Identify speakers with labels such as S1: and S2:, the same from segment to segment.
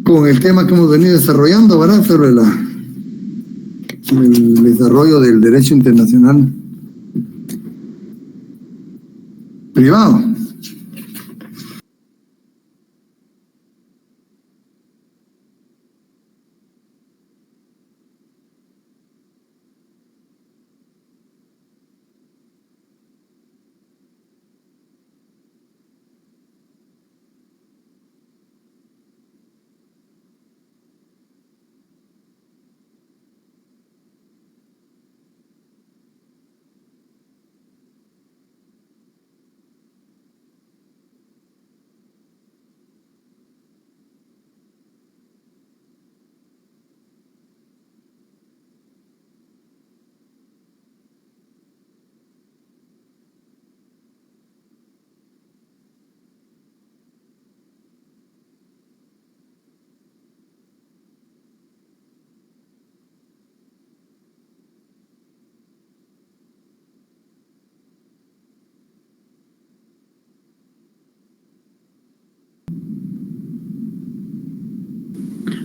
S1: con el tema que hemos venido desarrollando, ¿verdad? Sobre el desarrollo del derecho internacional privado.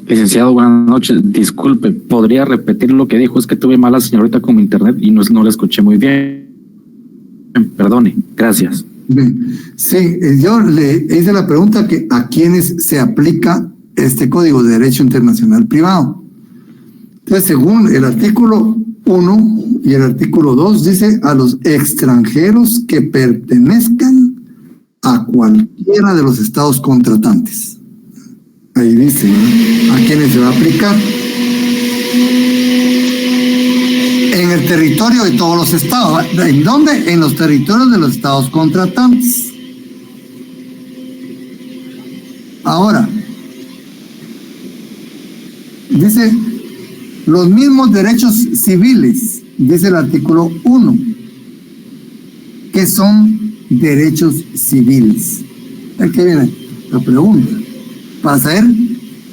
S2: Licenciado, buenas noches. Disculpe, ¿podría repetir lo que dijo? Es que tuve mala señorita con mi internet y no la escuché muy bien. Perdone, gracias.
S1: Sí, yo le hice la pregunta que a quiénes se aplica este Código de Derecho Internacional Privado. Entonces, según el artículo 1 y el artículo 2, dice a los extranjeros que pertenezcan a cualquiera de los estados contratantes. Ahí dice, ¿no?, a quiénes se va a aplicar. En el territorio de todos los estados. ¿En dónde? En los territorios de los estados contratantes. Ahora, dice los mismos derechos civiles, dice el artículo 1, que son derechos civiles. Aquí viene la pregunta, para saber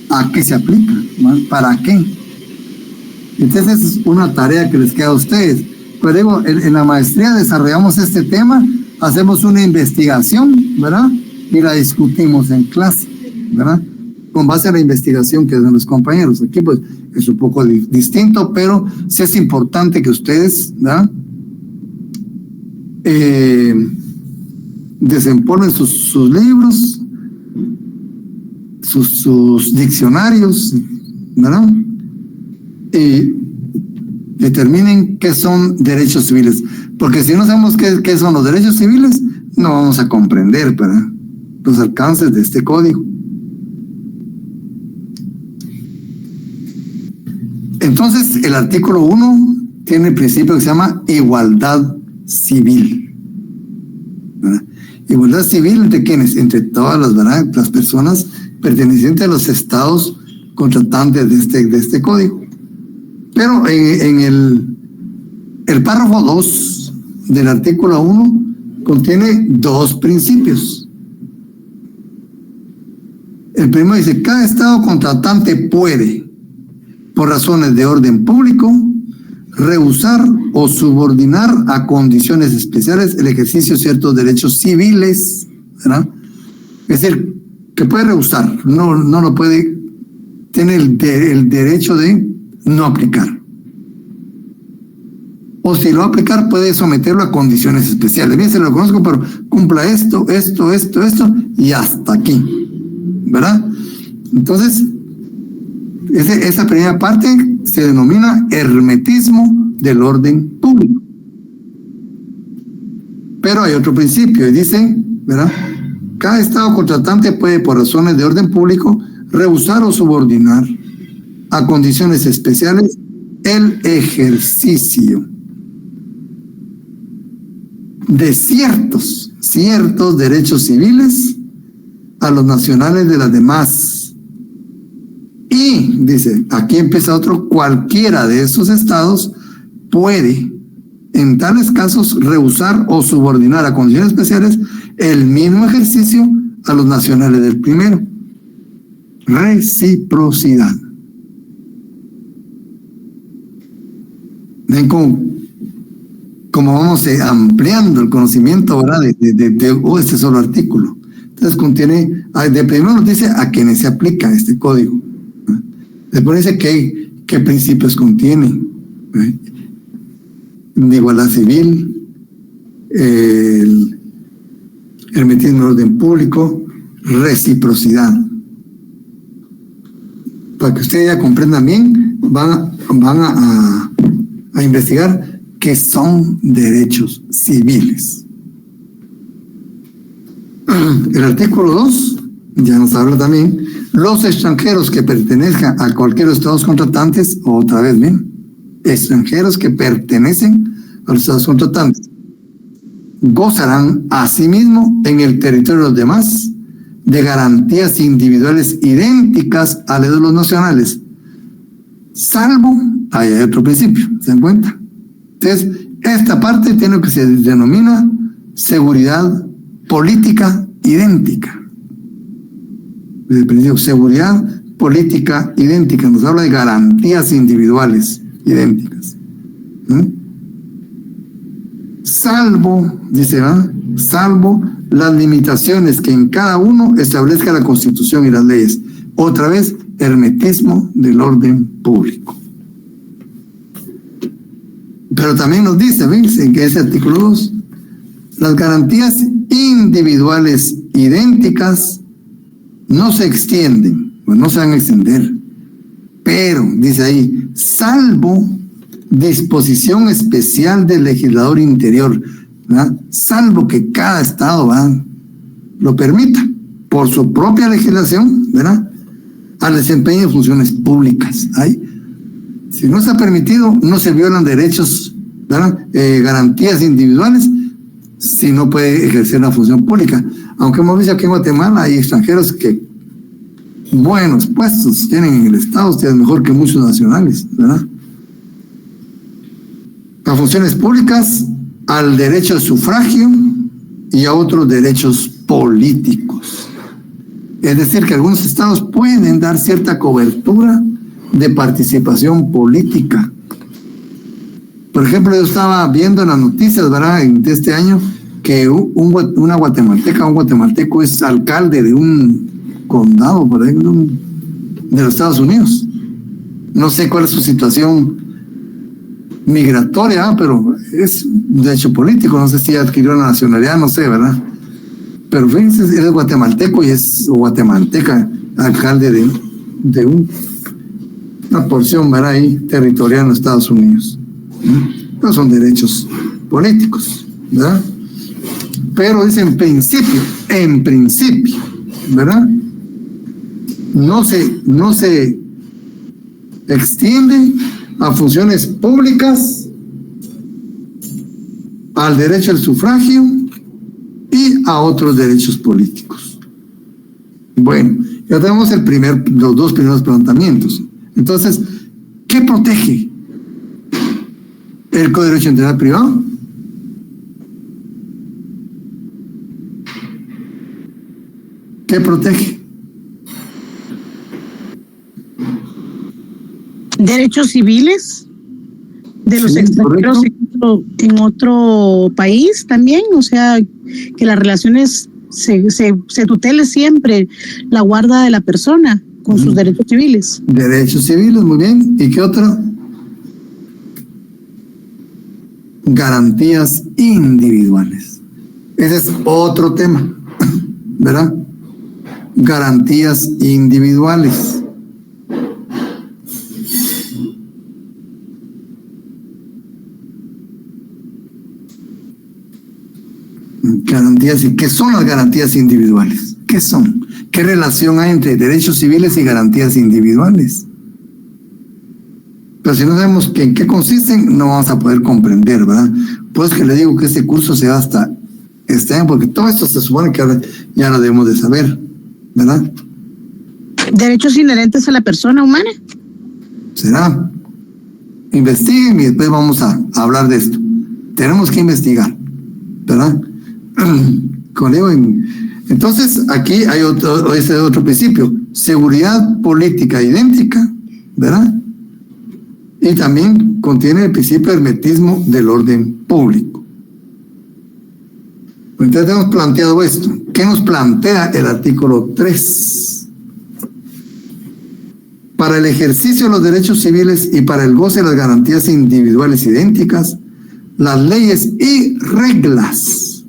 S1: a qué se aplica, ¿no? ¿Para qué? Entonces es una tarea que les queda a ustedes. Pero digo, en la maestría desarrollamos este tema, hacemos una investigación, ¿verdad? Y la discutimos en clase, ¿verdad? Con base a la investigación que hacen los compañeros. Aquí pues es un poco distinto, pero sí es importante que ustedes, ¿verdad?, desempolven sus libros, sus diccionarios, ¿verdad? Y determinen qué son derechos civiles, porque si no sabemos qué son los derechos civiles, no vamos a comprender, ¿verdad?, los alcances de este código. Entonces, el artículo 1 tiene el principio que se llama igualdad civil, ¿verdad? Igualdad civil ¿entre quiénes? Entre todas las, ¿verdad?, las personas pertenecientes a los estados contratantes de este código. Pero en el párrafo 2 del artículo 1 contiene dos principios. El primero dice, cada estado contratante puede, por razones de orden público, rehusar o subordinar a condiciones especiales el ejercicio de ciertos derechos civiles, ¿verdad? Es decir, que puede rehusar, no lo puede, tiene el derecho de no aplicar. O si lo va a aplicar, puede someterlo a condiciones especiales. Bien, se lo conozco, pero cumpla esto, y hasta aquí, ¿verdad? Entonces, esa primera parte se denomina hermetismo del orden público. Pero hay otro principio, y dice, ¿verdad?, cada estado contratante puede, por razones de orden público, rehusar o subordinar a condiciones especiales el ejercicio de ciertos derechos civiles a los nacionales de las demás. Y, dice, aquí empieza otro, cualquiera de esos estados puede, en tales casos, rehusar o subordinar a condiciones especiales el mismo ejercicio a los nacionales del primero. Reciprocidad. Ven como vamos ampliando el conocimiento, ¿verdad?, de este solo artículo. Entonces contiene, de primero nos dice a quienes se aplica este código. Después dice qué principios contiene. De igualdad civil, el hermetismo del orden público, reciprocidad. Para que ustedes ya comprendan bien, van a investigar qué son derechos civiles. El artículo 2 ya nos habla también, los extranjeros que pertenezcan a cualquiera de los estados contratantes, otra vez bien, extranjeros que pertenecen a los estados contratantes, gozarán asimismo en el territorio de los demás de garantías individuales idénticas a las de los nacionales, salvo, ahí hay otro principio, ¿se dan cuenta? Entonces, esta parte tiene lo que se denomina seguridad política idéntica. Desde el principio, seguridad política idéntica, nos habla de garantías individuales idénticas. Salvo, dice, salvo las limitaciones que en cada uno establezca la Constitución y las leyes. Otra vez, hermetismo del orden público. Pero también nos dice, ¿ves? En que ese artículo 2, las garantías individuales idénticas no se extienden, pues no se van a extender, pero, dice ahí, salvo disposición especial del legislador interior, ¿verdad? Salvo que cada estado, ¿verdad?, lo permita por su propia legislación, ¿verdad?, al desempeño de funciones públicas. Ahí, si no está permitido, no se violan derechos, ¿verdad?, garantías individuales, si no puede ejercer una función pública. Aunque hemos visto que en Guatemala hay extranjeros que buenos puestos tienen en el estado, tienen mejor que muchos nacionales, ¿verdad? A funciones públicas, al derecho al sufragio y a otros derechos políticos. Es decir, que algunos estados pueden dar cierta cobertura de participación política. Por ejemplo, yo estaba viendo en las noticias, ¿verdad?, de este año, que una guatemalteca, un guatemalteco es alcalde de un condado, por ejemplo, de los Estados Unidos. No sé cuál es su situación migratoria, pero es de hecho político. No sé si adquirió la nacionalidad, no sé, ¿verdad? Pero fíjense, es guatemalteco y es guatemalteca, alcalde de una porción, ¿verdad?, ahí territorial en los Estados Unidos. No son derechos políticos, ¿verdad? Pero es en principio, ¿verdad?, no se extiende a funciones públicas, al derecho al sufragio y a otros derechos políticos. Bueno, ya tenemos los dos primeros planteamientos. Entonces, ¿qué protege el Código de Derecho Integral Privado? ¿Qué protege?
S3: Derechos civiles de los extranjeros en otro país también, o sea, que las relaciones se tutele siempre la guarda de la persona con sus derechos civiles.
S1: Derechos civiles, muy bien. ¿Y qué otro? Garantías individuales. Ese es otro tema, ¿verdad? Garantías individuales. Garantías. ¿Y qué son las garantías individuales? ¿Qué son? ¿Qué relación hay entre derechos civiles y garantías individuales? Pero si no sabemos en qué consisten, no vamos a poder comprender, ¿verdad? Pues que le digo que este curso se va hasta este año, porque todo esto se supone que ahora ya lo debemos de saber, ¿verdad?
S3: Derechos inherentes a la persona humana.
S1: ¿Será? Investiguen y después vamos a hablar de esto. Tenemos que investigar, ¿verdad? Entonces, aquí hay otro principio: seguridad política idéntica, ¿verdad? Y también contiene el principio de hermetismo del orden público. Entonces hemos planteado esto. ¿Qué nos plantea el artículo 3? Para el ejercicio de los derechos civiles y para el goce de las garantías individuales idénticas, las leyes y reglas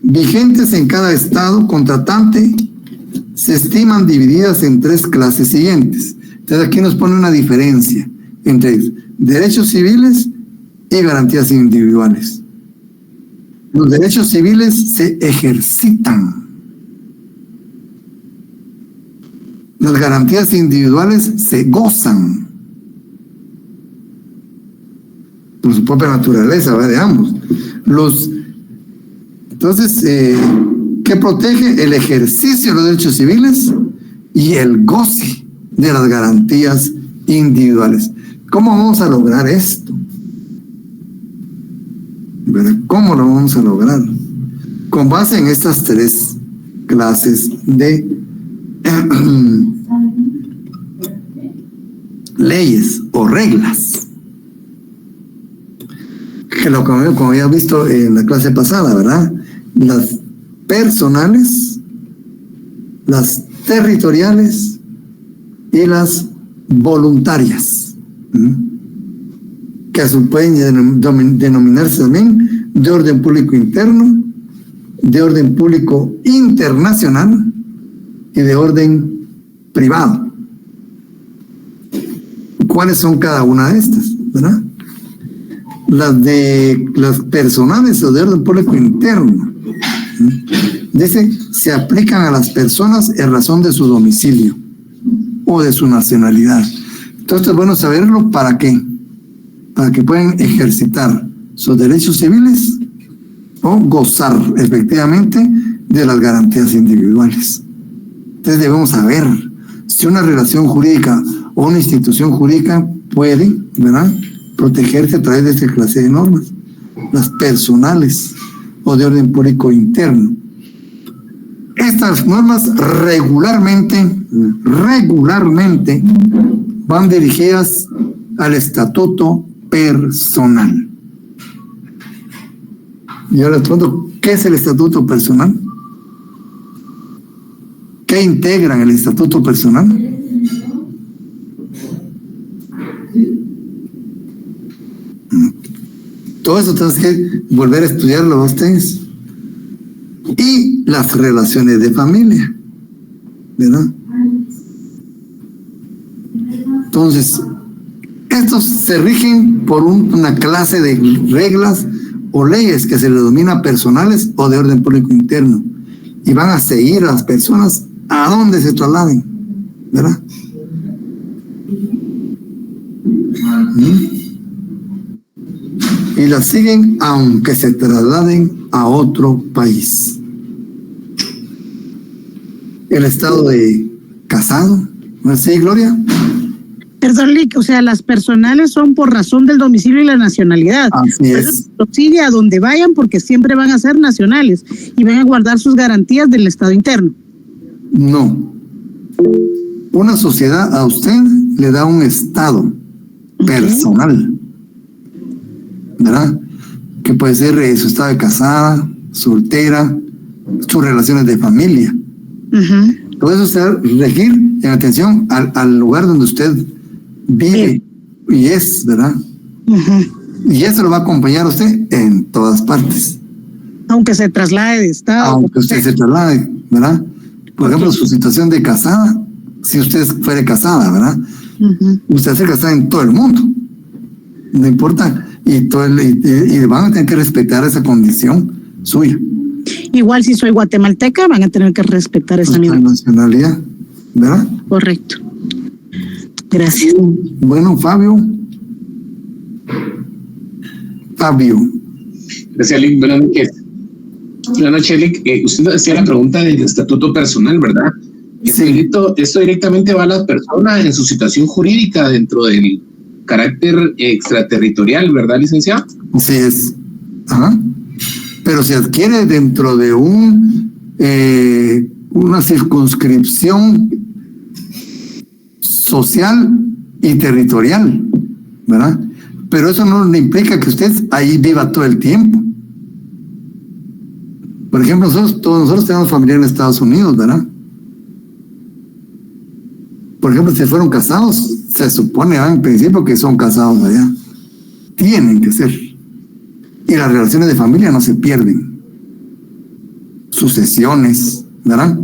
S1: vigentes en cada estado contratante se estiman divididas en 3 clases siguientes. Entonces aquí nos pone una diferencia entre derechos civiles y garantías individuales. Los derechos civiles se ejercitan. Las garantías individuales se gozan por su propia naturaleza, ¿verdad? De ambos. Entonces, ¿qué protege? El ejercicio de los derechos civiles y el goce de las garantías individuales. ¿Cómo vamos a lograr esto? ¿Verdad? ¿Cómo lo vamos a lograr? Con base en estas 3 clases de leyes o reglas. Que como había visto en la clase pasada, ¿verdad? Las personales, las territoriales y las voluntarias, que pueden denominarse también de orden público interno, de orden público internacional y de orden privado. ¿Cuáles son cada una de estas? ¿Verdad? Las personales o de orden público interno, dice, se aplican a las personas en razón de su domicilio o de su nacionalidad. Entonces es bueno saberlo. ¿Para qué? Para que puedan ejercitar sus derechos civiles o gozar efectivamente de las garantías individuales. Entonces debemos saber si una relación jurídica o una institución jurídica puede, ¿verdad?, protegerse a través de esta clase de normas, las personales o de orden público interno. Estas normas regularmente van dirigidas al estatuto personal. Y ahora les pregunto, ¿qué es el estatuto personal? ¿Qué integran el estatuto personal? Todo eso tenemos que volver a estudiarlo a ustedes. Y las relaciones de familia, ¿verdad? Entonces, estos se rigen por una clase de reglas o leyes que se le denomina personales o de orden público interno, y van a seguir a las personas a donde se trasladen, ¿verdad? Y las siguen aunque se trasladen a otro país. El estado de casado, ¿no es así, Gloria?
S3: Perdón, Lick, o sea, las personales son por razón del domicilio y la nacionalidad.
S1: Así es.
S3: Pero sigue a donde vayan porque siempre van a ser nacionales y van a guardar sus garantías del estado interno.
S1: No. Una sociedad a usted le da un estado personal, ¿verdad? Que puede ser su estado de casada, soltera, sus relaciones de familia. Todo eso se va a regir en atención al lugar donde usted vive y es, ¿verdad? Y eso lo va a acompañar a usted en todas partes.
S3: Aunque se traslade de estado.
S1: Aunque usted se traslade, ¿verdad? Por ejemplo, su situación de casada, si usted fuera casada, ¿verdad? Usted se casada en todo el mundo. No importa. Y van a tener que respetar esa condición suya.
S3: Igual si soy guatemalteca, van a tener que respetar esa misma
S1: nacionalidad, ¿verdad?
S3: Correcto. Gracias.
S1: Bueno, Fabio.
S4: Gracias, Lick. Buenas noches. Buenas noches, Lick. Usted hacía la pregunta del estatuto personal, ¿verdad?
S1: Sí.
S4: Esto directamente va a las personas en su situación jurídica dentro del carácter extraterritorial, ¿verdad, licenciado?
S1: Así es. Ajá. Pero se adquiere dentro de una circunscripción social y territorial, ¿verdad? Pero eso no implica que usted ahí viva todo el tiempo. Por ejemplo, todos nosotros tenemos familia en Estados Unidos, ¿verdad? Por ejemplo, si fueron casados, se supone en principio que son casados allá. Tienen que ser. Y las relaciones de familia no se pierden. Sucesiones, ¿verdad?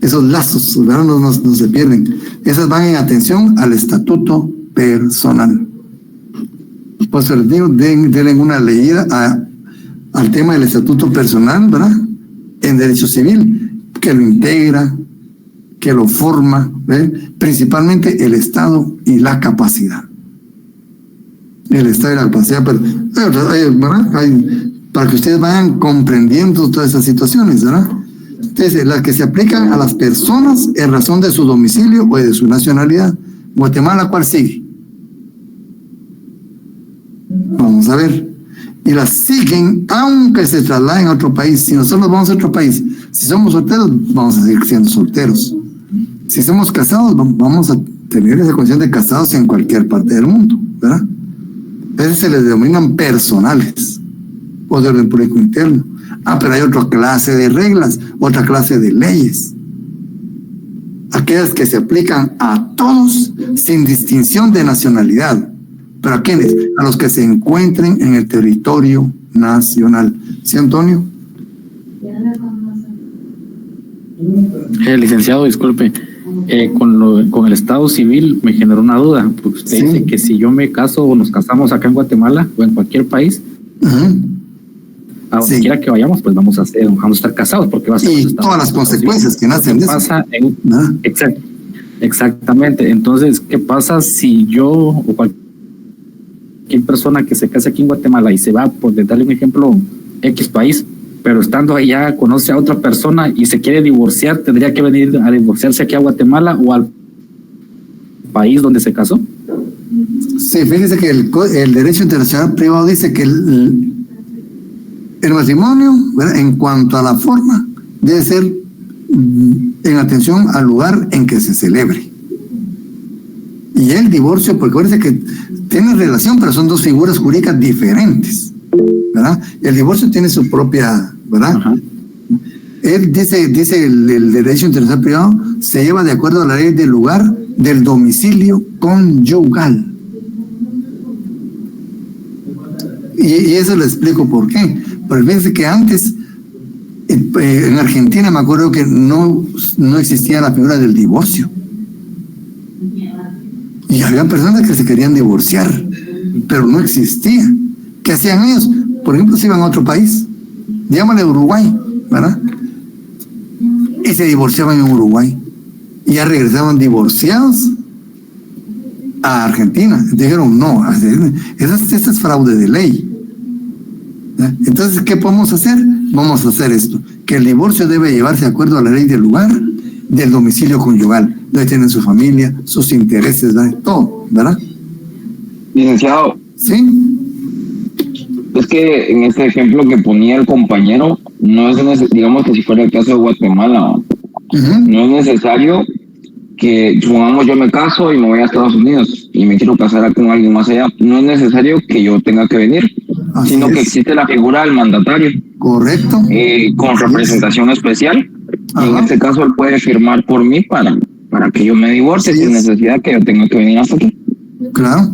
S1: Esos lazos, ¿verdad? No se pierden. Esas van en atención al estatuto personal. Pues les digo, denle una leída al tema del estatuto personal, ¿verdad? En derecho civil, que lo integra, que lo forma, ¿verdad? Principalmente el Estado y la capacidad. El Estado y la capacidad, ¿verdad? Para que ustedes vayan comprendiendo todas esas situaciones, ¿verdad? Entonces, las que se aplican a las personas en razón de su domicilio o de su nacionalidad. Guatemala, ¿cuál sigue? Vamos a ver. Y las siguen aunque se trasladen a otro país. Si nosotros vamos a otro país, si somos solteros, vamos a seguir siendo solteros. Si somos casados, vamos a tener esa condición de casados en cualquier parte del mundo, ¿verdad? A veces se les denominan personales o de orden público interno. Pero hay otra clase de reglas, otra clase de leyes. Aquellas que se aplican a todos sin distinción de nacionalidad. ¿Pero a quiénes? A los que se encuentren en el territorio nacional. ¿Sí, Antonio?
S2: Licenciado, disculpe. Con el Estado civil me generó una duda, porque usted dice que si yo me caso o nos casamos acá en Guatemala o en cualquier país, a donde quiera que vayamos, pues vamos a estar casados, porque va a ser
S1: y todas las consecuencias que nacen de eso.
S2: Exactamente. Entonces, ¿qué pasa si yo o cualquier persona que se case aquí en Guatemala y se va, por darle un ejemplo, X país, pero estando allá conoce a otra persona y se quiere divorciar, ¿tendría que venir a divorciarse aquí a Guatemala o al país donde se casó?
S1: Sí, fíjese que el derecho internacional privado dice que el matrimonio, ¿verdad?, en cuanto a la forma, debe ser en atención al lugar en que se celebre. Y el divorcio, porque acuérdense que tienen relación, pero son dos figuras jurídicas diferentes, ¿verdad? El divorcio tiene su propia, ¿verdad? Ajá. Él dice el derecho internacional privado se lleva de acuerdo a la ley del lugar del domicilio conyugal. Y eso le explico por qué. Porque fíjense que antes, en Argentina me acuerdo que no existía la figura del divorcio. Y había personas que se querían divorciar, pero no existía. ¿Qué hacían ellos? Por ejemplo, se iban a otro país, llámale Uruguay, ¿verdad? Y se divorciaban en Uruguay. Y ya regresaban divorciados a Argentina. Dijeron, no, este es fraude de ley. Entonces, ¿qué podemos hacer? Vamos a hacer esto, que el divorcio debe llevarse de acuerdo a la ley del lugar, del domicilio conyugal, donde tienen su familia, sus intereses, ¿verdad? Todo, ¿verdad?
S5: Licenciado.
S1: Sí.
S5: Es que en este ejemplo que ponía el compañero, no es, digamos que si fuera el caso de Guatemala, no es necesario que, supongamos, yo me caso y me voy a Estados Unidos y me quiero casar con alguien más allá, no es necesario que yo tenga que venir, sino que existe la figura del mandatario.
S1: Correcto.
S5: Con representación especial. Y en este caso él puede firmar por mí para que yo me divorcie sin necesidad que yo tenga que venir hasta aquí.
S1: Claro.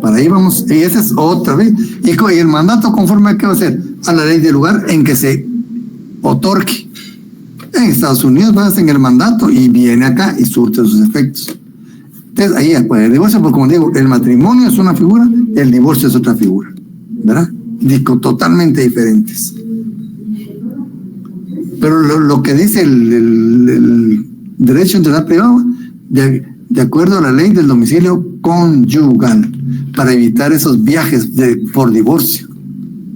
S1: Para ahí vamos. Y esa es otra vez. Y el mandato conforme a qué va a ser, a la ley del lugar en que se otorgue. En Estados Unidos va a ser en el mandato y viene acá y surte sus efectos. Entonces ahí pues, el divorcio, porque como digo, el matrimonio es una figura, el divorcio es otra figura, ¿verdad? Totalmente diferentes. Pero lo que dice el derecho internacional privado, de acuerdo a la ley del domicilio conyugal, para evitar esos viajes por divorcio,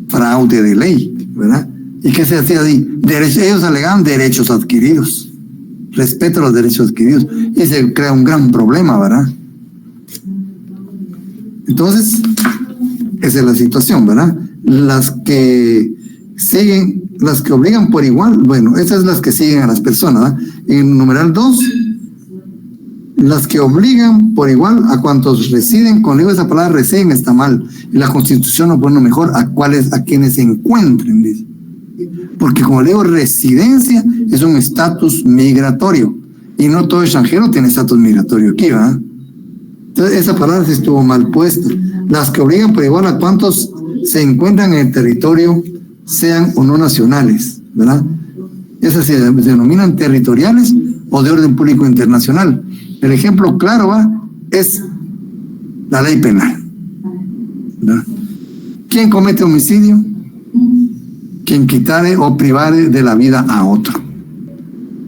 S1: fraude de ley, ¿verdad? ¿Y qué se hacía ahí? Ellos alegaban derechos adquiridos, respeto a los derechos adquiridos, y se crea un gran problema, ¿verdad? Entonces, esa es la situación, ¿verdad? Las que siguen, las que obligan por igual, bueno, esas son las que siguen a las personas, ¿verdad? En numeral 2 las que obligan por igual a cuantos residen, cuando digo esa palabra residen está mal, y la Constitución nos pone mejor a quienes se encuentren, dice. Porque como le digo, residencia es un estatus migratorio, y no todo extranjero tiene estatus migratorio aquí, ¿verdad? Entonces esa palabra se estuvo mal puesta. Las que obligan por igual a cuantos se encuentran en el territorio, sean o no nacionales, ¿verdad? Esas se denominan territoriales o de orden público internacional. El ejemplo claro es la ley penal, ¿verdad? ¿Quién comete homicidio? Quien quitare o privare de la vida a otro.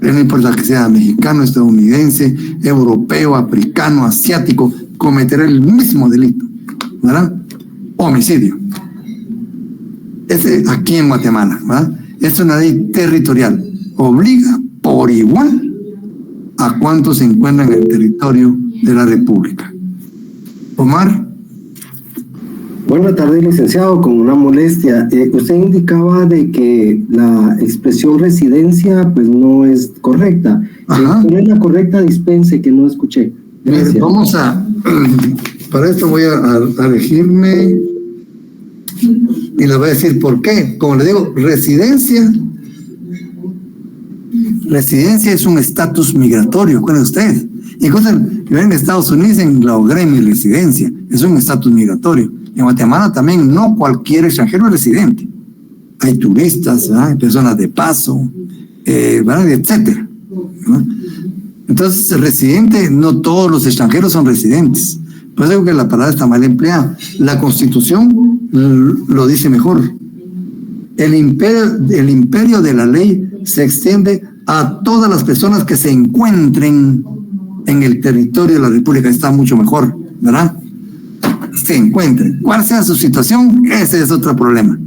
S1: No importa que sea mexicano, estadounidense, europeo, africano, asiático, cometerá el mismo delito, ¿verdad? Homicidio. Ese aquí en Guatemala, ¿verdad? Es una ley territorial. Obliga por igual a cuantos se encuentran en el territorio de la República. Omar.
S6: Buenas tardes, licenciado. Con una molestia. Usted indicaba de que la expresión residencia pues no es correcta. ¿Cuál es la correcta? Dispense, que no escuché. Gracias.
S1: Vamos para esto voy a elegirme y les voy a decir por qué. Como le digo, residencia es un estatus migratorio, ¿cuál usted? Y cosas que ven en Estados Unidos en la gremio residencia, es un estatus migratorio. En Guatemala también no cualquier extranjero es residente. Hay turistas, ¿verdad? Hay personas de paso, ¿verdad? Etcétera, ¿verdad? Entonces, residente, no todos los extranjeros son residentes. Por eso digo que la palabra está mal empleada. La Constitución lo dice mejor. El imperio de la ley se extiende a todas las personas que se encuentren en el territorio de la República. Está mucho mejor, ¿verdad? Se encuentren. ¿Cuál sea su situación? Ese es otro problema.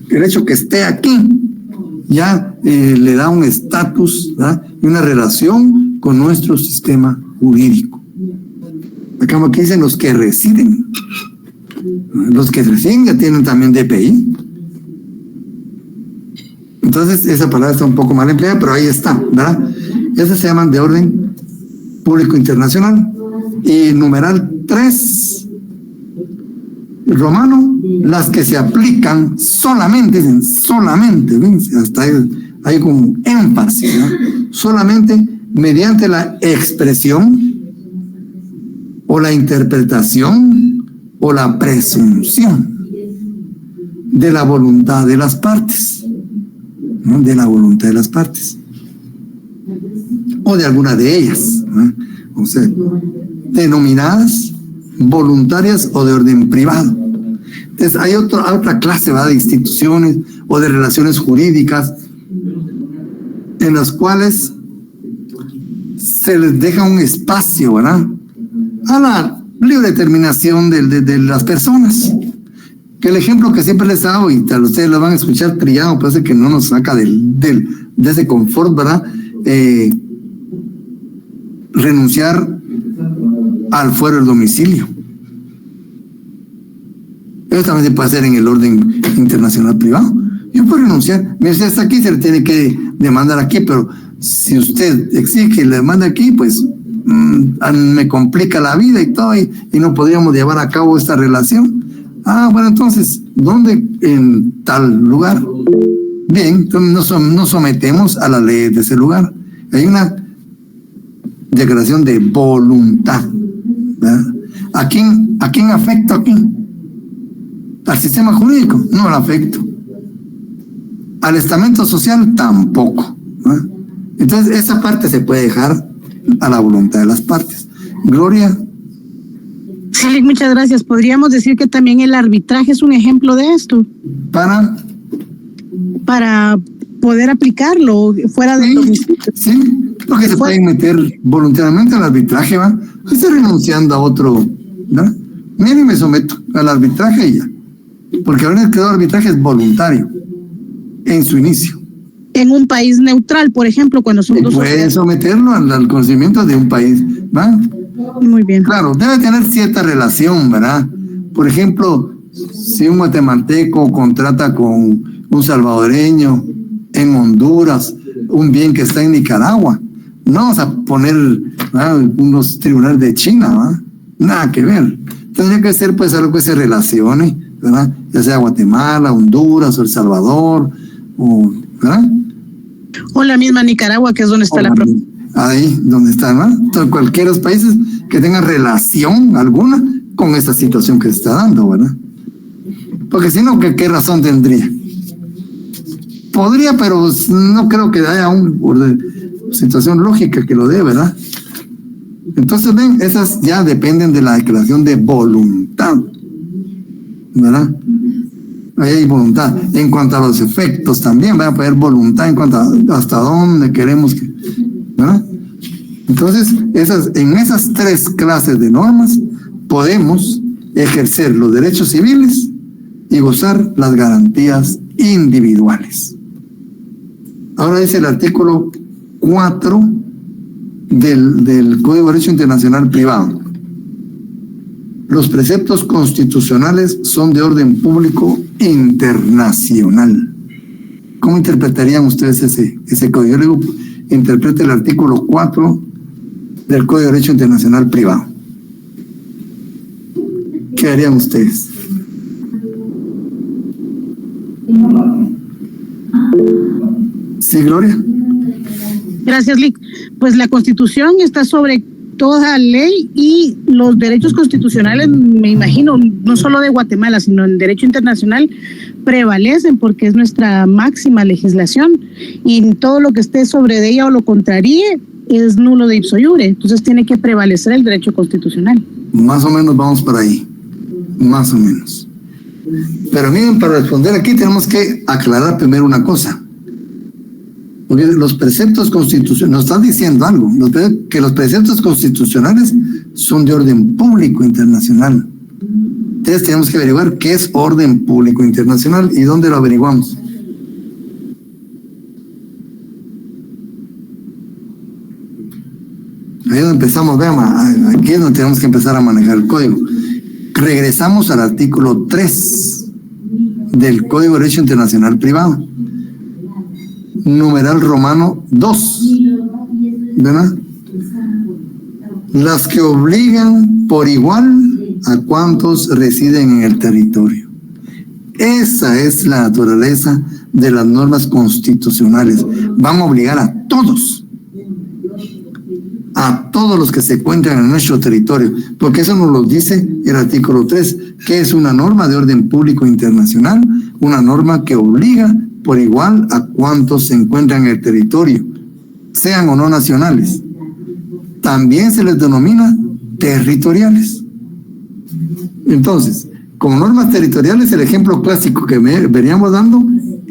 S1: El hecho que esté aquí ya le da un estatus, ¿verdad? Y una relación con nuestro sistema jurídico. Acá aquí dicen los que residen. Los que residen ya tienen también DPI. Entonces esa palabra está un poco mal empleada, pero ahí está, ¿verdad? Esas se llaman de orden público internacional. Y numeral 3 romano, las que se aplican solamente, dicen solamente, ¿ven? Hasta hay como énfasis, ¿no? Solamente mediante la expresión o la interpretación o la presunción de la voluntad de las partes, ¿no? De la voluntad de las partes o de alguna de ellas, ¿no? O sea, denominadas voluntarias o de orden privado. Entonces hay otra clase, ¿verdad?, de instituciones o de relaciones jurídicas en las cuales se les deja un espacio, ¿verdad?, a la libre determinación de las personas. Que el ejemplo que siempre les hago, y tal ustedes lo van a escuchar trillado, parece que no nos saca de ese confort, ¿verdad? Renunciar al fuero del domicilio. Eso también se puede hacer en el orden internacional privado. Yo puedo renunciar. Mira, si está aquí, se le tiene que demandar aquí, pero si usted exige que le demande aquí, pues me complica la vida y todo, y no podríamos llevar a cabo esta relación. Bueno, entonces, ¿dónde? En tal lugar. Bien, entonces nos sometemos a la ley de ese lugar. Hay una declaración de voluntad, ¿verdad? ¿A quién afecta aquí? ¿Al sistema jurídico? No lo afecto. Al estamento social tampoco, ¿verdad? Entonces esa parte se puede dejar a la voluntad de las partes. Gloria.
S3: Sí, muchas gracias. Podríamos decir que también el arbitraje es un ejemplo de esto. Para poder aplicarlo fuera del domicilio.
S1: Sí, porque se pueden meter voluntariamente al arbitraje, ¿va? Estoy renunciando a otro, ¿verdad? Mire, me someto al arbitraje y ya. Porque ahora el creador de arbitraje es voluntario en su inicio.
S3: En un país neutral, por ejemplo, cuando son dos.
S1: Puede someterlo al conocimiento de un país, ¿va?
S3: Muy bien.
S1: Claro, debe tener cierta relación, ¿verdad? Por ejemplo, si un guatemalteco contrata con un salvadoreño en Honduras un bien que está en Nicaragua, no vamos a poner unos tribunales de China, ¿verdad? Nada que ver. Tendría que ser pues algo que se relacione, ¿verdad? Ya sea Guatemala, Honduras o El Salvador, ¿verdad?
S3: O la misma Nicaragua, que es donde está la provincia.
S1: Ahí, donde está, ¿verdad? Entonces, cualquiera de los países que tengan relación alguna con esta situación que se está dando, ¿verdad? Porque si no, ¿qué razón tendría? Podría, pero no creo que haya una situación lógica que lo dé, ¿verdad? Entonces, ven, esas ya dependen de la declaración de voluntad, ¿verdad? Ahí hay voluntad. En cuanto a los efectos también va a haber voluntad en cuanto a hasta dónde queremos que, ¿verdad? Entonces, en esas tres clases de normas podemos ejercer los derechos civiles y gozar las garantías individuales. Ahora dice el artículo 4 del Código de Derecho Internacional Privado. Los preceptos constitucionales son de orden público internacional. ¿Cómo interpretarían ustedes ese código? Yo le digo, interprete el artículo 4 del Código de Derecho Internacional Privado. ¿Qué harían ustedes? Sí, Gloria.
S3: Gracias, Lick. Pues la Constitución está sobre toda ley y los derechos constitucionales, me imagino, no solo de Guatemala, sino en derecho internacional, prevalecen porque es nuestra máxima legislación y todo lo que esté sobre de ella o lo contraríe es nulo de ipso iure. Entonces tiene que prevalecer el derecho constitucional.
S1: Más o menos vamos por ahí, más o menos. Pero miren, para responder aquí tenemos que aclarar primero una cosa. Porque los preceptos constitucionales, nos están diciendo algo, que los preceptos constitucionales son de orden público internacional. Entonces tenemos que averiguar qué es orden público internacional y dónde lo averiguamos. Ahí es donde empezamos, vean, aquí es donde tenemos que empezar a manejar el código. Regresamos al artículo 3 del Código de Derecho Internacional Privado. Numeral romano 2, ¿verdad? Las que obligan por igual a cuantos residen en el territorio. Esa es la naturaleza de las normas constitucionales. Van a obligar a todos los que se encuentran en nuestro territorio, porque eso nos lo dice el artículo 3, que es una norma de orden público internacional, una norma que obliga por igual a cuantos se encuentran en el territorio, sean o no nacionales. También se les denomina territoriales. Entonces, como normas territoriales, el ejemplo clásico que veníamos dando,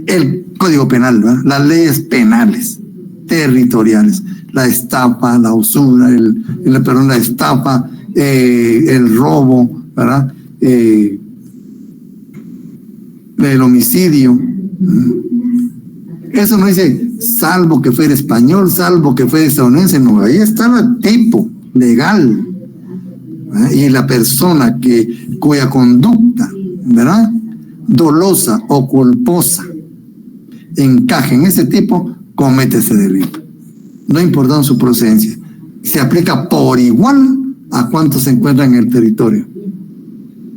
S1: el Código Penal, ¿verdad? Las leyes penales territoriales, la estafa, la usura, la estafa, el robo, ¿verdad? El homicidio. Eso no dice salvo que fuera español, salvo que fuera estadounidense, no, ahí está el tipo legal, ¿verdad? Y la persona cuya conducta, ¿verdad?, dolosa o culposa encaje en ese tipo, comete ese delito, no importando su procedencia. Se aplica por igual a cuantos se encuentran en el territorio.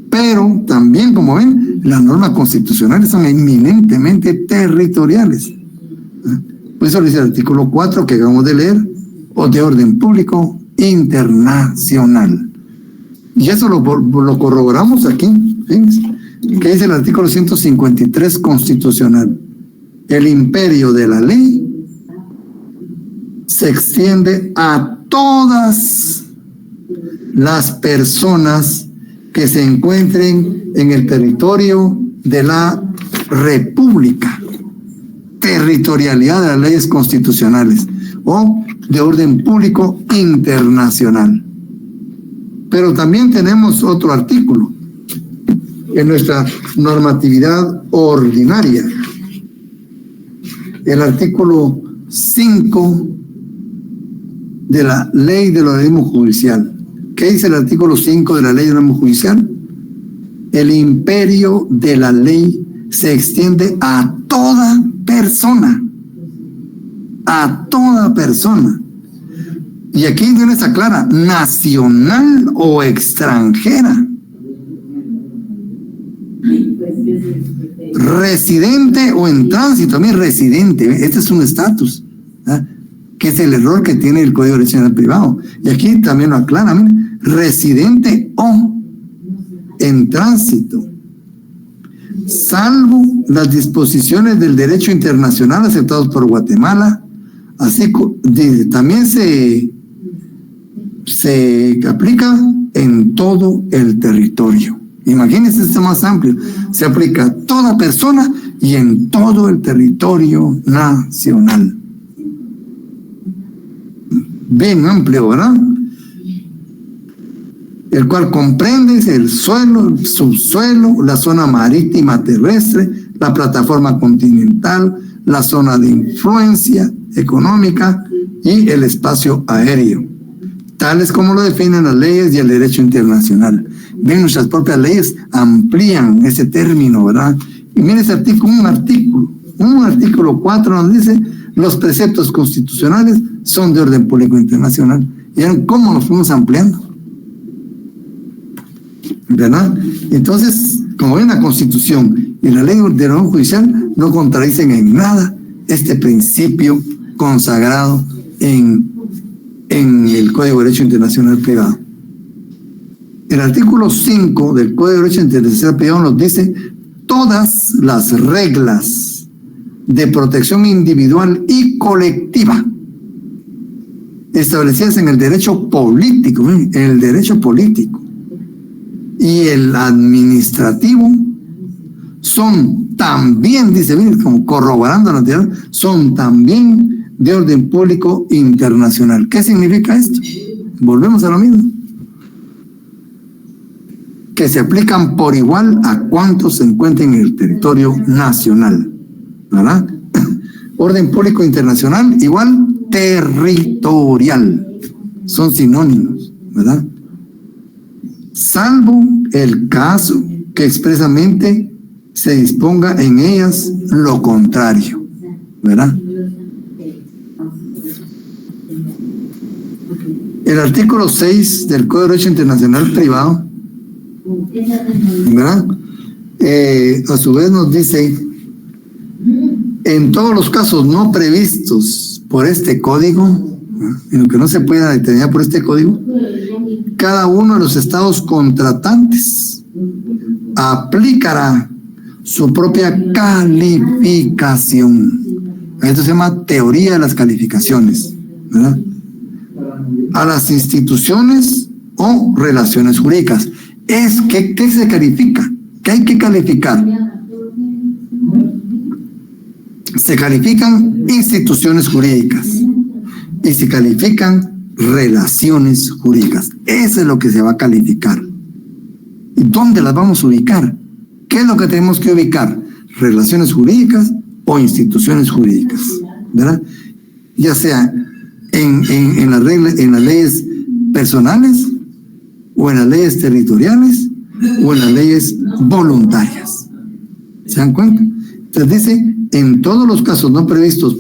S1: Pero también, como ven, las normas constitucionales son eminentemente territoriales. Por eso dice el artículo 4 que acabamos de leer, o de orden público internacional. Y eso lo corroboramos aquí. Fíjense, que dice el artículo 153 constitucional. El imperio de la ley se extiende a todas las personas que se encuentren en el territorio de la República. Territorialidad de las leyes constitucionales o de orden público internacional. Pero también tenemos otro artículo en nuestra normatividad ordinaria. El artículo 5 de la Ley del Organismo Judicial. ¿Qué dice el artículo 5 de la Ley del Organismo Judicial? El imperio de la ley se extiende a toda persona. A toda persona. Y aquí no está clara, nacional o extranjera. Residente o en tránsito. A mí residente, este es un estatus, que es el error que tiene el Código de Derecho Internacional Privado. Y aquí también lo aclara, miren, residente o en tránsito, salvo las disposiciones del derecho internacional aceptados por Guatemala, así también se aplica en todo el territorio. Imagínense, esto más amplio, se aplica a toda persona y en todo el territorio nacional. Bien amplio, ¿verdad? El cual comprende el suelo, el subsuelo, la zona marítima terrestre, la plataforma continental, la zona de influencia económica y el espacio aéreo, tales como lo definen las leyes y el derecho internacional. Ven, nuestras propias leyes amplían ese término, ¿verdad? Y miren ese artículo, un artículo 4 nos dice: los preceptos constitucionales son de orden público internacional. ¿Y cómo nos fuimos ampliando? ¿Verdad? Entonces, como ven, la Constitución y la ley de orden judicial no contradicen en nada este principio consagrado en el Código de Derecho Internacional Privado. El artículo 5 del Código de Derecho Internacional Privado nos dice: todas las reglas de protección individual y colectiva establecidas en el derecho político, y el administrativo son también, dice, como corroborando la anterior, son también de orden público internacional. ¿Qué significa esto? Volvemos a lo mismo. Que se aplican por igual a cuantos se encuentren en el territorio nacional, ¿verdad? Orden público internacional igual territorial, son sinónimos, ¿verdad? Salvo el caso que expresamente se disponga en ellas lo contrario, ¿verdad? El artículo 6 del Código de Derecho Internacional Privado, ¿verdad? A su vez nos dice: en todos los casos no previstos por este código, en lo que no se pueda determinar por este código, cada uno de los estados contratantes aplicará su propia calificación. Esto se llama teoría de las calificaciones, ¿verdad? A las instituciones o relaciones jurídicas. ¿Qué se califica? ¿Qué hay que calificar? Se califican instituciones jurídicas y se califican relaciones jurídicas. Eso es lo que se va a calificar. ¿Y dónde las vamos a ubicar? ¿Qué es lo que tenemos que ubicar? Relaciones jurídicas o instituciones jurídicas, ¿verdad? Ya sea en las reglas, en las leyes personales, o en las leyes territoriales, o en las leyes voluntarias. ¿Se dan cuenta? Entonces dice: en todos los casos no previstos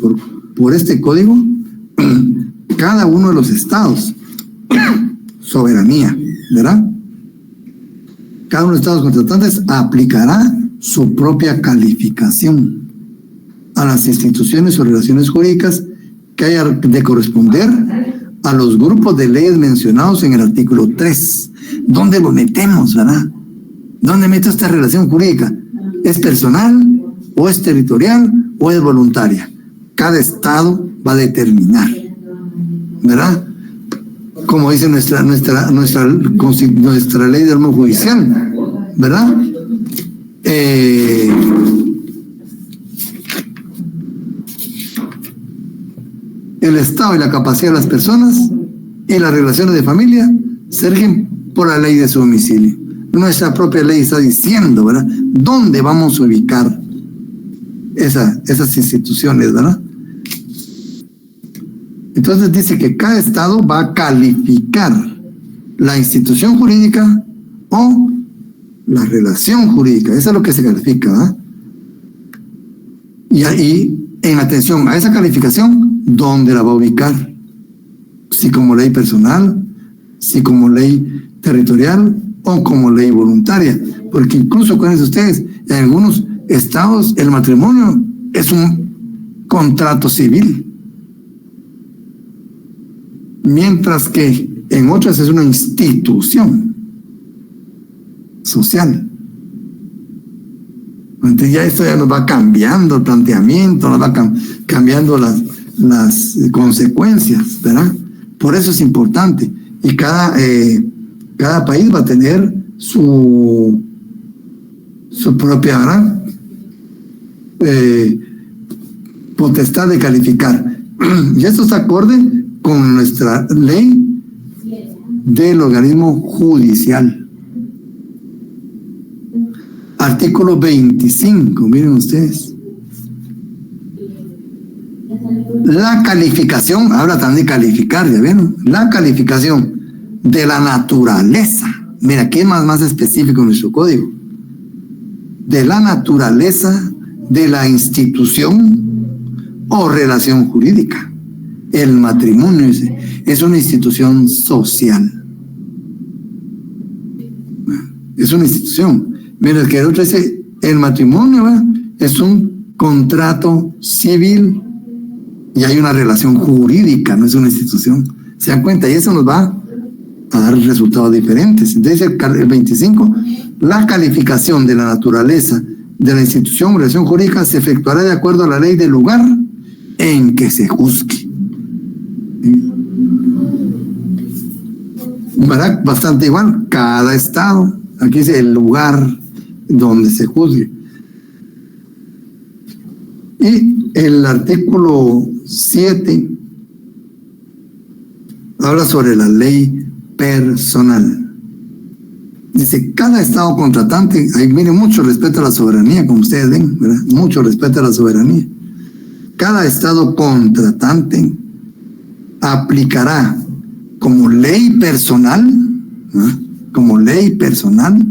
S1: por este código, cada uno de los estados, soberanía, ¿verdad? Cada uno de los estados contratantes aplicará su propia calificación a las instituciones o relaciones jurídicas que haya de corresponder a los grupos de leyes mencionados en el artículo 3. ¿Dónde lo metemos, verdad? ¿Dónde meto esta relación jurídica? ¿Es personal, o es territorial, o es voluntaria? Cada estado va a determinar, ¿verdad? Como dice nuestra ley de orden judicial, ¿verdad? El estado y la capacidad de las personas y las relaciones de familia se rigen por la ley de su domicilio. Nuestra propia ley está diciendo, ¿verdad?, dónde vamos a ubicar esas instituciones, ¿verdad? Entonces dice que cada estado va a calificar la institución jurídica o la relación jurídica. Eso es lo que se califica, ¿verdad? Y ahí, en atención a esa calificación, ¿dónde la va a ubicar? si como ley personal, si como ley territorial o como ley voluntaria, porque incluso, acuérdense ustedes, en algunos estados el matrimonio es un contrato civil, mientras que en otras es una institución social. Entonces ya esto ya nos va cambiando el planteamiento, nos va cambiando las consecuencias, ¿verdad? Por eso es importante. Y cada país va a tener su propia, ¿verdad? Potestad de calificar. Y esto está acorde con nuestra ley del organismo judicial. Artículo 25, miren ustedes. La calificación, habla también de calificar, ¿ya vieron? La calificación de la naturaleza. Mira, aquí es más específico en nuestro código. De la naturaleza de la institución o relación jurídica. El matrimonio es una institución social. Es una institución. Mira, el que el otro dice, el matrimonio, ¿verdad?, es un contrato civil y hay una relación jurídica, no es una institución. ¿Se dan cuenta? Y eso nos va a dar resultados diferentes. Dice el 25, la calificación de la naturaleza de la institución o relación jurídica se efectuará de acuerdo a la ley del lugar en que se juzgue. ¿Verdad? Bastante igual, cada estado, aquí dice el lugar donde se juzgue. Y el artículo 7 habla sobre la ley personal. Dice, cada estado contratante, ahí viene mucho respeto a la soberanía, como ustedes ven, ¿verdad? Mucho respeto a la soberanía. Cada estado contratante aplicará como ley personal, ¿no?, como ley personal,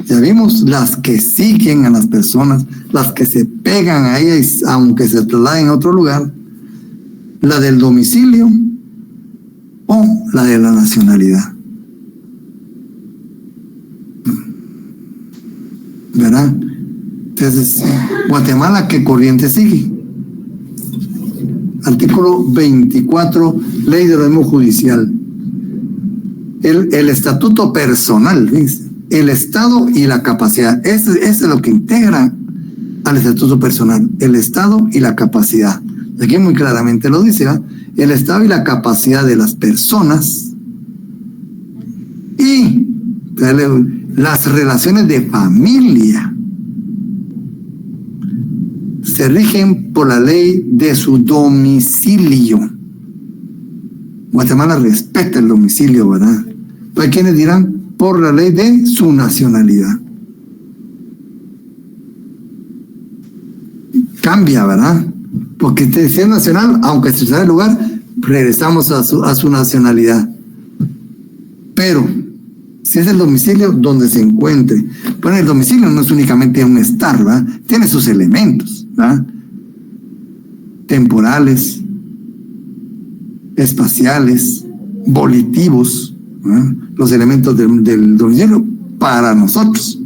S1: ya vimos, las que siguen a las personas, las que se pegan a ellas aunque se trasladen a otro lugar, la del domicilio o la de la nacionalidad. ¿Verdad? Entonces, Guatemala, ¿qué corriente sigue? Artículo 24, ley del organismo judicial. El estatuto personal, ¿ves? El Estado y la capacidad. Eso es lo que integra al estatuto personal. El Estado y la capacidad. Aquí muy claramente lo dice, ¿verdad? El Estado y la capacidad de las personas y las relaciones de familia se rigen por la ley de su domicilio. Guatemala respeta el domicilio, ¿verdad? Hay quienes dirán por la ley de su nacionalidad. Cambia, ¿verdad? Porque si es nacional, aunque se sea el lugar, regresamos a su nacionalidad. Pero si es el domicilio donde se encuentre, bueno, el domicilio no es únicamente un estar, ¿verdad? Tiene sus elementos, ¿verdad? Temporales, espaciales, volitivos, ¿verdad? Los elementos del domicilio para nosotros.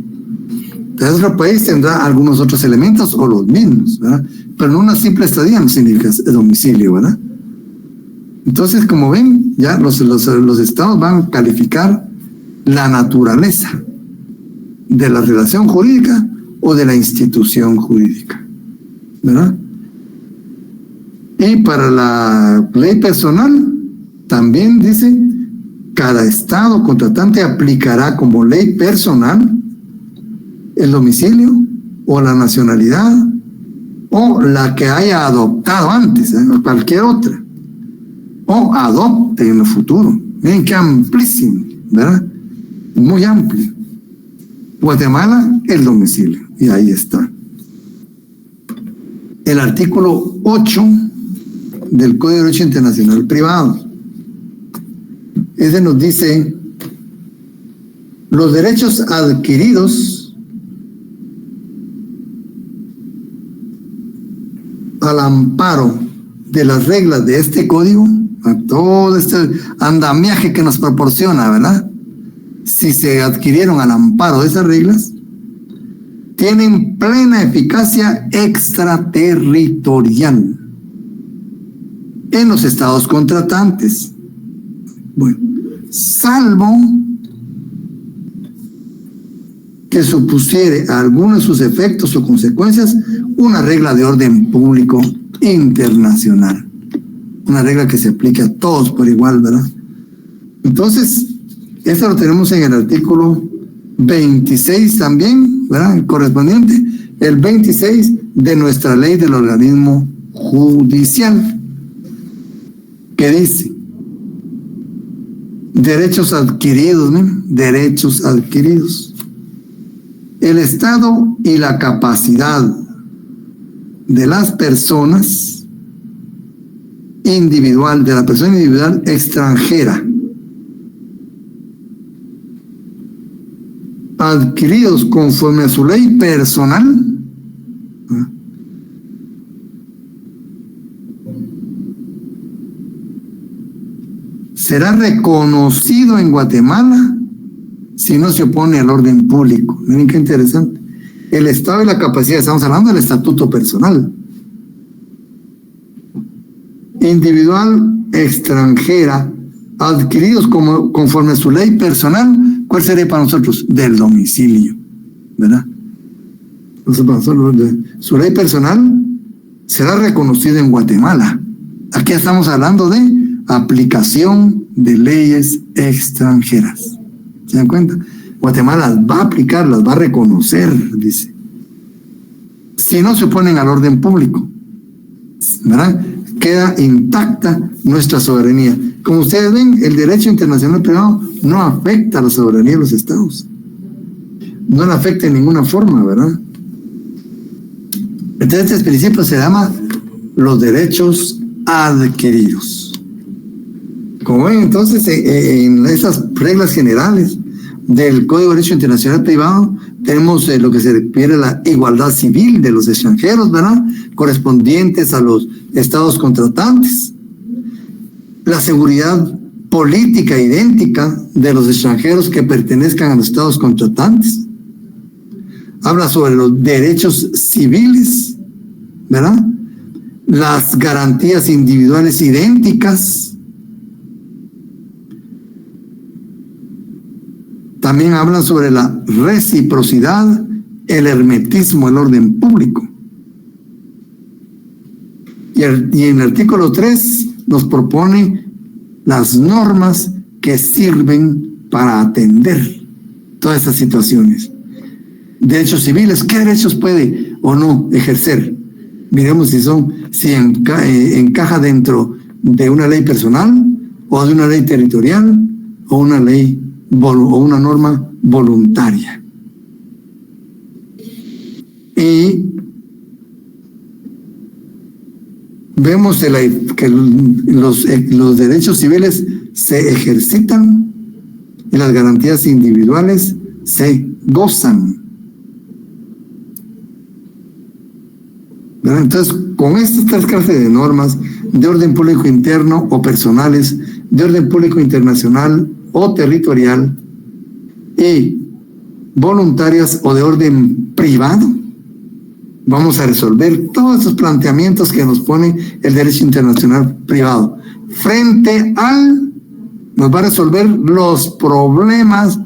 S1: Entonces, otro país tendrá algunos otros elementos o los mismos, ¿verdad? Pero no una simple estadía no significa domicilio, ¿verdad? Entonces, como ven, ya los estados van a calificar la naturaleza de la relación jurídica o de la institución jurídica, ¿verdad? Y para la ley personal, también dice, cada estado contratante aplicará como ley personal el domicilio o la nacionalidad o la que haya adoptado antes, o cualquier otra, o adopte en el futuro. Miren qué amplísimo, ¿verdad? Muy amplio. Guatemala, el domicilio, y ahí está. El artículo 8 del Código de Derecho Internacional Privado. Ese nos dice, los derechos adquiridos al amparo de las reglas de este código, a todo este andamiaje que nos proporciona, ¿verdad? Si se adquirieron al amparo de esas reglas, tienen plena eficacia extraterritorial en los estados contratantes. Bueno, salvo que supusiere a alguno de sus efectos o consecuencias una regla de orden público internacional. Una regla que se aplique a todos por igual, ¿verdad? Entonces, esto lo tenemos en el artículo 26 también, ¿verdad? El correspondiente, el 26 de nuestra ley del organismo judicial, que dice: derechos adquiridos, ¿no? Derechos adquiridos. El estado y la capacidad de las personas individual, de la persona individual extranjera, adquiridos conforme a su ley personal, será reconocido en Guatemala si no se opone al orden público. Miren qué interesante. El estado y la capacidad, estamos hablando del estatuto personal. Individual extranjera, adquiridos conforme a su ley personal. ¿Cuál sería para nosotros? Del domicilio, ¿verdad? Entonces, para nosotros, su ley personal será reconocida en Guatemala. Aquí estamos hablando de aplicación de leyes extranjeras. ¿Se dan cuenta? Guatemala las va a aplicar, las va a reconocer, dice. Si no se oponen al orden público, ¿verdad? Queda intacta nuestra soberanía. Como ustedes ven, el derecho internacional privado no afecta a la soberanía de los estados. No la afecta en ninguna forma, ¿verdad? Entonces, este principio se llama los derechos adquiridos. Como ven, entonces, en esas reglas generales del Código de Derecho Internacional Privado, tenemos lo que se refiere a la igualdad civil de los extranjeros, ¿verdad? Correspondientes a los estados contratantes. La seguridad política idéntica de los extranjeros que pertenezcan a los estados contratantes. Habla sobre los derechos civiles, ¿verdad? Las garantías individuales idénticas. También hablan sobre la reciprocidad, el hermetismo, el orden público. Y en el artículo 3 nos propone las normas que sirven para atender todas estas situaciones. Derechos civiles, ¿qué derechos puede o no ejercer? Miremos si encaja dentro de una ley personal o de una ley territorial o una ley o una norma voluntaria. Y vemos que los derechos civiles se ejercitan y las garantías individuales se gozan. ¿Verdad? Entonces, con estas tres clases de normas de orden público interno o personales, de orden público internacional o territorial y voluntarias o de orden privado, vamos a resolver todos esos planteamientos que nos pone el derecho internacional privado. Nos va a resolver los problemas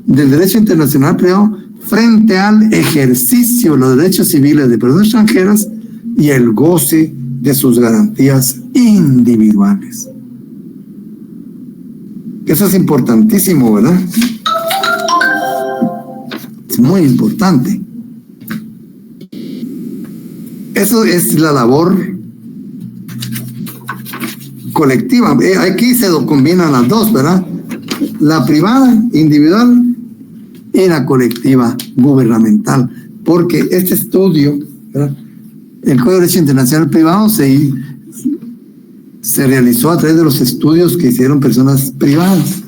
S1: del derecho internacional privado frente al ejercicio de los derechos civiles de personas extranjeras y el goce de sus garantías individuales. Eso es importantísimo, ¿verdad? Es muy importante. Eso es la labor colectiva. Aquí se combinan las dos, ¿verdad? La privada, individual, y la colectiva, gubernamental. Porque este estudio, ¿verdad? El Código de Derecho Internacional Privado se realizó a través de los estudios que hicieron personas privadas,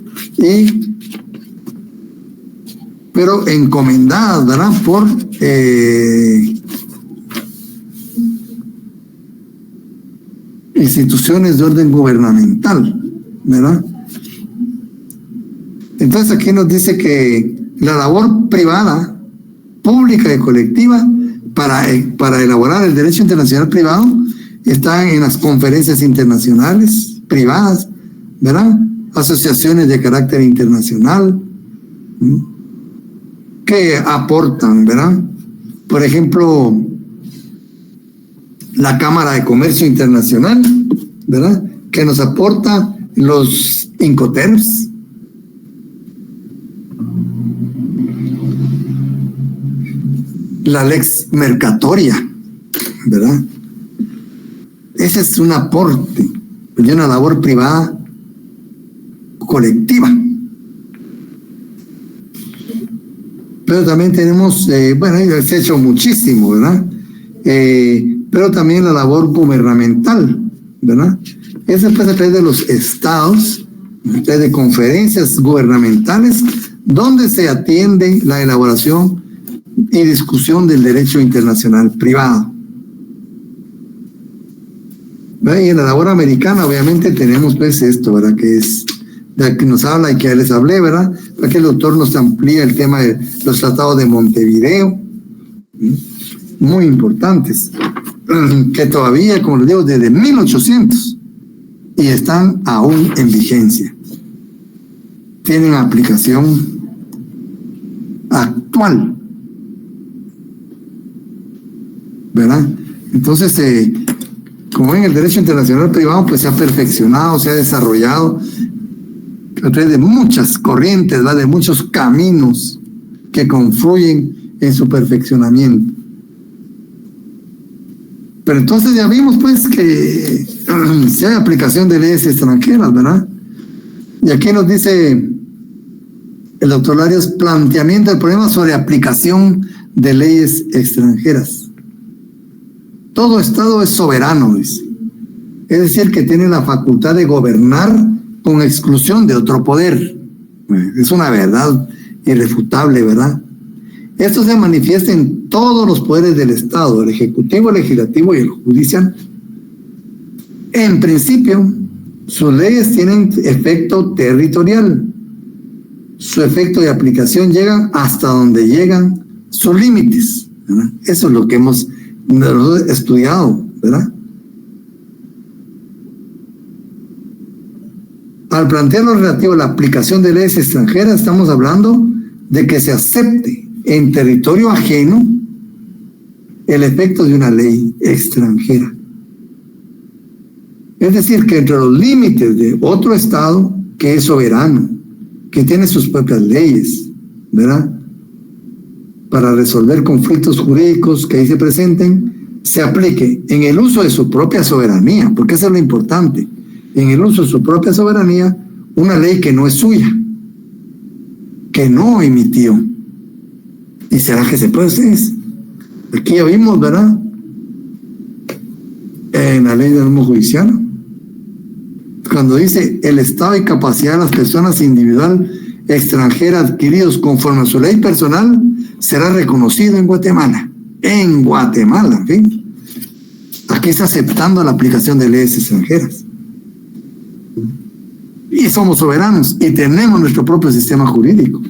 S1: pero encomendadas, ¿verdad? Por y instituciones de orden gubernamental, ¿verdad? Entonces aquí nos dice que la labor privada, pública y colectiva para elaborar el derecho internacional privado está en las conferencias internacionales privadas, ¿verdad? Asociaciones de carácter internacional que aportan, ¿verdad? Por ejemplo, la Cámara de Comercio Internacional, ¿verdad? Que nos aporta los Incoterms, la Lex Mercatoria, ¿verdad? Ese es un aporte de una labor privada colectiva. Pero también tenemos, bueno, se ha hecho muchísimo, ¿verdad? Pero también la labor gubernamental, ¿verdad? Eso es a través de los estados, a través de conferencias gubernamentales, donde se atiende la elaboración y discusión del derecho internacional privado. ¿Verdad? Y en la labor americana, obviamente, tenemos pues esto, ¿verdad? Que es de que nos habla y que ya les hablé, ¿verdad? Para que el doctor nos amplíe el tema de los tratados de Montevideo, muy importantes, que todavía, como les digo, desde 1800 y están aún en vigencia. Tienen aplicación actual, ¿verdad? Entonces, como en el derecho internacional privado, pues se ha perfeccionado, se ha desarrollado a través de muchas corrientes, ¿verdad? De muchos caminos que confluyen en su perfeccionamiento. Pero entonces ya vimos pues que si hay aplicación de leyes extranjeras, ¿verdad? Y aquí nos dice el doctor Larios, planteamiento del problema sobre aplicación de leyes extranjeras. Todo Estado es soberano, dice. Es decir, que tiene la facultad de gobernar con exclusión de otro poder. Es una verdad irrefutable, ¿verdad? Esto se manifiesta en todos los poderes del Estado, el ejecutivo, el legislativo y el judicial. En principio, sus leyes tienen efecto territorial. Su efecto de aplicación llega hasta donde llegan sus límites, ¿verdad? Eso es lo que hemos estudiado, ¿verdad? Al plantear lo relativo a la aplicación de leyes extranjeras, estamos hablando de que se acepte en territorio ajeno el efecto de una ley extranjera. Es decir, que entre los límites de otro Estado que es soberano, que tiene sus propias leyes, ¿verdad? Para resolver conflictos jurídicos que ahí se presenten, se aplique en el uso de su propia soberanía, porque eso es lo importante, en el uso de su propia soberanía, una ley que no es suya, que no emitió. ¿Y será que se puede ustedes? Aquí ya vimos, ¿verdad? En la ley del normo judicial, cuando dice el estado y capacidad de las personas individual extranjera adquiridos conforme a su ley personal será reconocido en Guatemala. En Guatemala, ¿sí? Aquí está aceptando la aplicación de leyes extranjeras. Y somos soberanos y tenemos nuestro propio sistema jurídico.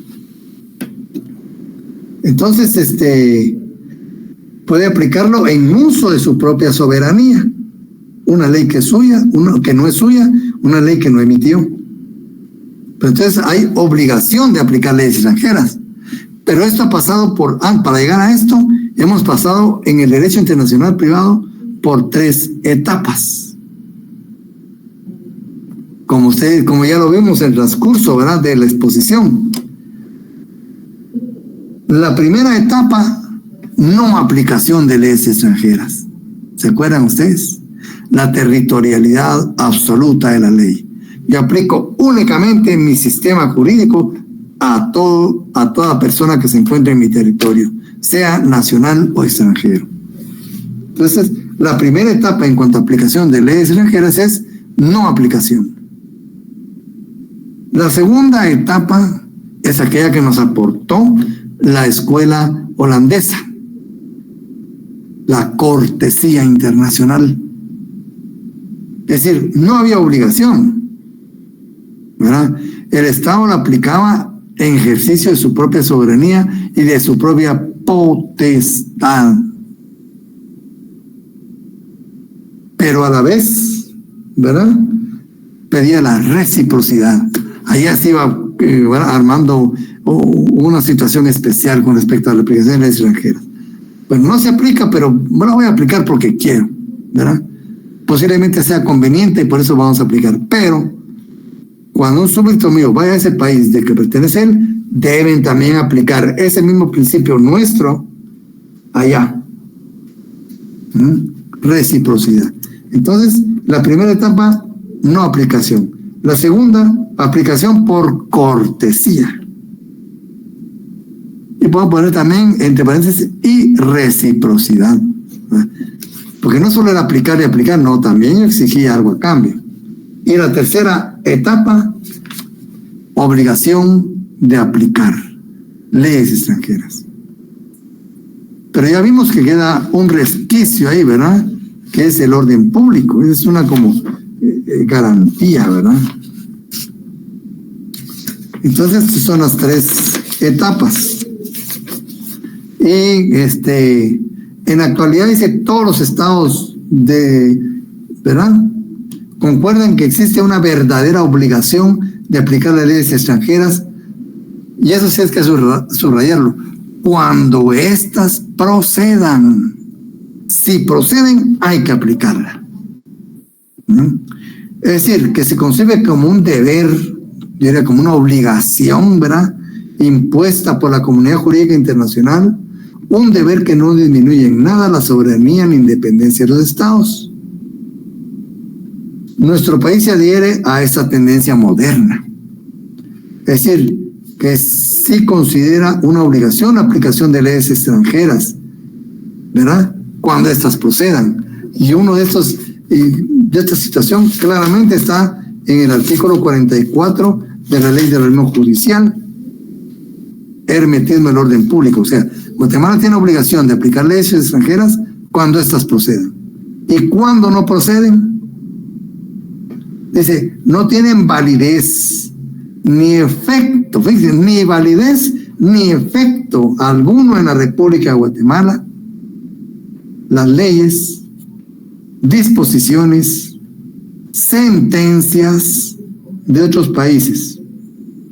S1: Entonces, puede aplicarlo en uso de su propia soberanía. Una ley que es suya, una que no es suya, una ley que no emitió. Pero entonces hay obligación de aplicar leyes extranjeras. Pero esto ha pasado para llegar a esto, hemos pasado en el derecho internacional privado por 3 etapas. Como ya lo vimos en el transcurso, ¿verdad?, de la exposición. La primera etapa, no aplicación de leyes extranjeras. ¿Se acuerdan ustedes? La territorialidad absoluta de la ley. Yo aplico únicamente mi sistema jurídico a toda persona que se encuentre en mi territorio, sea nacional o extranjero. Entonces, la primera etapa en cuanto a aplicación de leyes extranjeras es no aplicación. La segunda etapa es aquella que nos aportó la escuela holandesa, la cortesía internacional. Es decir, no había obligación, ¿verdad? El Estado la aplicaba en ejercicio de su propia soberanía y de su propia potestad. Pero a la vez, ¿verdad?, pedía la reciprocidad. Allá se iba armando una situación especial con respecto a la aplicación de extranjeras. Pues no se aplica, pero me la voy a aplicar porque quiero, ¿verdad? Posiblemente sea conveniente y por eso vamos a aplicar. Pero cuando un súbdito mío vaya a ese país de que pertenece él, deben también aplicar ese mismo principio nuestro allá. Reciprocidad. Entonces, la primera etapa, no aplicación. La segunda, aplicación por cortesía. Y puedo poner también, entre paréntesis, y reciprocidad. Porque no solo era aplicar y aplicar, no, también exigía algo a cambio. Y la tercera etapa, obligación de aplicar leyes extranjeras. Pero ya vimos que queda un resquicio ahí, ¿verdad?, que es el orden público. Es una como garantía, ¿verdad? Entonces, son las tres etapas. Y en la actualidad dice todos los estados ¿verdad?, concuerdan que existe una verdadera obligación de aplicar las leyes extranjeras, y eso sí es que subrayarlo, cuando éstas procedan. Si proceden, hay que aplicarla. Es decir, que se concibe como un deber, yo diría como una obligación, ¿verdad?, impuesta por la comunidad jurídica internacional, un deber que no disminuye en nada la soberanía ni independencia de los estados. Nuestro país se adhiere a esta tendencia moderna. Es decir, que sí considera una obligación la aplicación de leyes extranjeras, ¿verdad?, cuando éstas procedan. Y uno de estos, de esta situación claramente está en el artículo 44 de la Ley del Organismo Judicial, hermetismo del orden público. O sea, Guatemala tiene obligación de aplicar leyes extranjeras cuando éstas procedan. Y cuando no proceden, dice, no tienen validez ni efecto, fíjense, ni validez ni efecto alguno en la República de Guatemala las leyes, disposiciones, sentencias de otros países,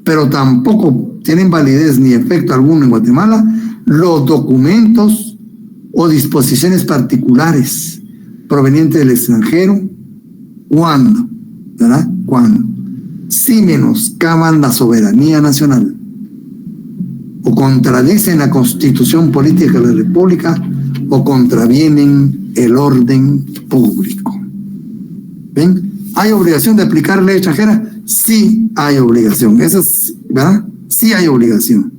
S1: pero tampoco tienen validez ni efecto alguno en Guatemala los documentos o disposiciones particulares provenientes del extranjero, cuando, ¿verdad?, cuando si menoscaban la soberanía nacional o contradicen la Constitución Política de la República o contravienen el orden público. ¿Ven? ¿Hay obligación de aplicar ley extranjera? Sí hay obligación. Eso es, ¿verdad? Sí hay obligación.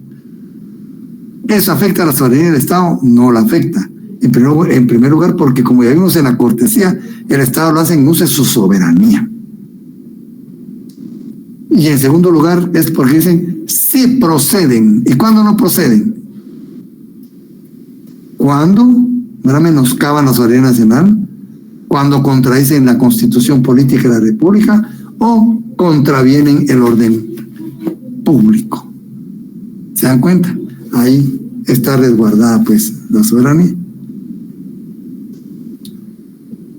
S1: ¿Eso afecta a la soberanía del Estado? No la afecta. En primer lugar, porque como ya vimos en la cortesía, el Estado lo hace en uso de su soberanía. Y en segundo lugar, es porque dicen, sí proceden. ¿Y cuándo no proceden? Cuando, ¿verdad?, menoscaban la soberanía nacional, cuando contradicen la Constitución Política de la República o contravienen el orden público. ¿Se dan cuenta? Ahí está resguardada, pues, la soberanía.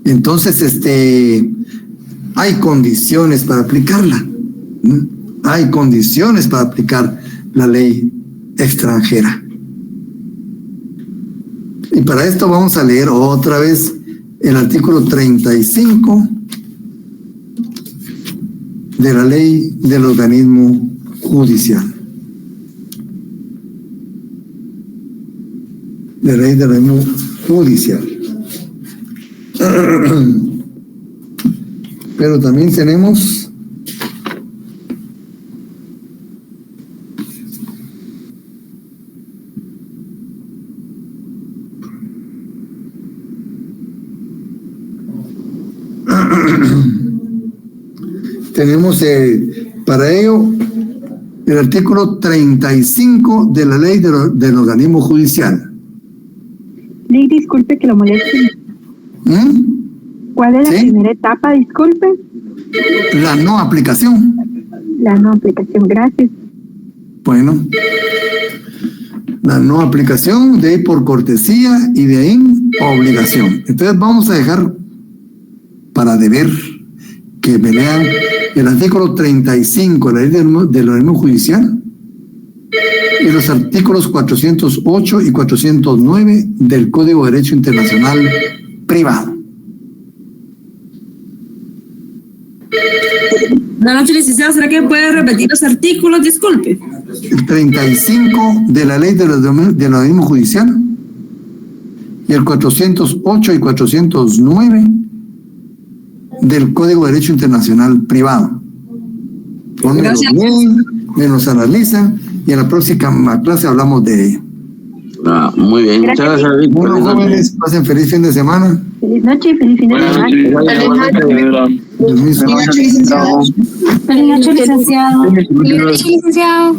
S1: Entonces, hay condiciones para aplicarla. Hay condiciones para aplicar la ley extranjera. Y para esto vamos a leer otra vez el artículo 35 de la ley del organismo judicial. De la ley del organismo judicial. Pero también tenemos para ello el artículo 35 de la ley del organismo judicial.
S7: Ley, disculpe que lo moleste. ¿Cuál es la
S1: ¿Sí?
S7: primera etapa? Disculpe.
S1: La no aplicación.
S7: La no aplicación, gracias.
S1: Bueno, la no aplicación, de ahí por cortesía y de ahí obligación. Entonces vamos a dejar para deber que me lean el artículo 35 de la ley del organismo judicial y los artículos 408 y 409 del Código de Derecho Internacional Privado.
S8: Buenas noches, licenciado. ¿Será que puede repetir los artículos? Disculpe.
S1: El 35 de la ley del organismo judicial y el 408 y 409 del Código de Derecho Internacional Privado.
S8: Gracias.
S1: Me los analizan y en la próxima clase hablamos de ello.
S5: Muy bien. Muchas gracias, David.
S1: Bueno, jóvenes, pasen feliz fin de semana.
S7: Feliz noche y feliz fin de semana.
S1: Feliz noche, licenciado.
S8: Feliz noche, licenciado.
S9: Feliz noche, licenciado.